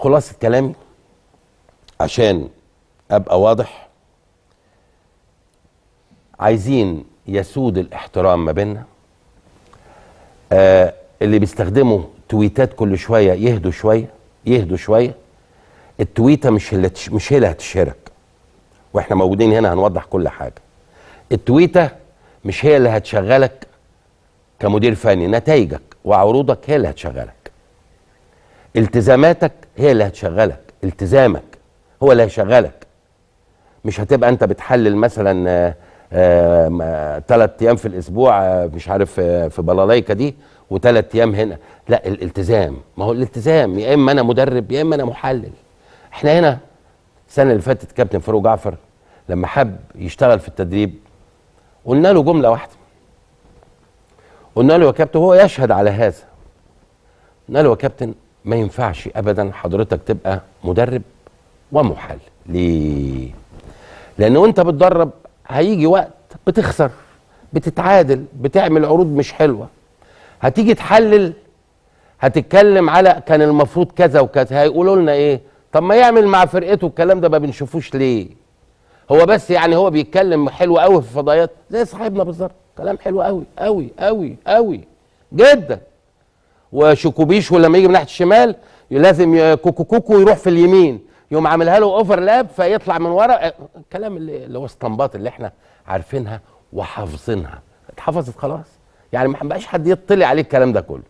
خلاصه كلامي عشان ابقى واضح، عايزين يسود الاحترام ما بيننا. اللي بيستخدموا تويتات كل شويه يهدوا شويه يهدوا شويه. التويته مش هي اللي هتشهرك، واحنا موجودين هنا هنوضح كل حاجه. التويته مش هي اللي هتشغلك كمدير فني، نتائجك وعروضك هي اللي هتشغلك. التزاماتك هي اللي هتشغلك، التزامك هو اللي هيشغلك. مش هتبقى انت بتحلل مثلا 3 ايام في الاسبوع مش عارف في بلالايكا دي و3 ايام هنا. لا، الالتزام. ما هو الالتزام يا اما انا مدرب يا اما انا محلل. احنا هنا السنه اللي فاتت كابتن فاروق جعفر لما حب يشتغل في التدريب قلنا له جمله واحده، قلنا له يا كابتن، هو يشهد على هذا، قلنا له يا كابتن ما ينفعش ابدا حضرتك تبقى مدرب ومحلل. ليه؟ لان وانت بتدرب هيجي وقت بتخسر، بتتعادل، بتعمل عروض مش حلوه، هتيجي تحلل هتتكلم على كان المفروض كذا وكذا، هيقولوا لنا ايه؟ طب ما يعمل مع فرقته الكلام ده ما بنشوفوش ليه؟ هو بس يعني هو بيتكلم حلو قوي في الفضائيات زي صاحبنا بالظبط، كلام حلو قوي قوي قوي قوي جدا. وشوكوبيش ولما يجي من ناحيه الشمال لازم كوكو كوكو يروح في اليمين، يقوم عاملها له اوفرلاب فيطلع من ورا. الكلام اللي هو اسطمبات اللي احنا عارفينها وحافظينها، اتحفظت خلاص، يعني ما بقاش حد يطلع عليه الكلام ده كله.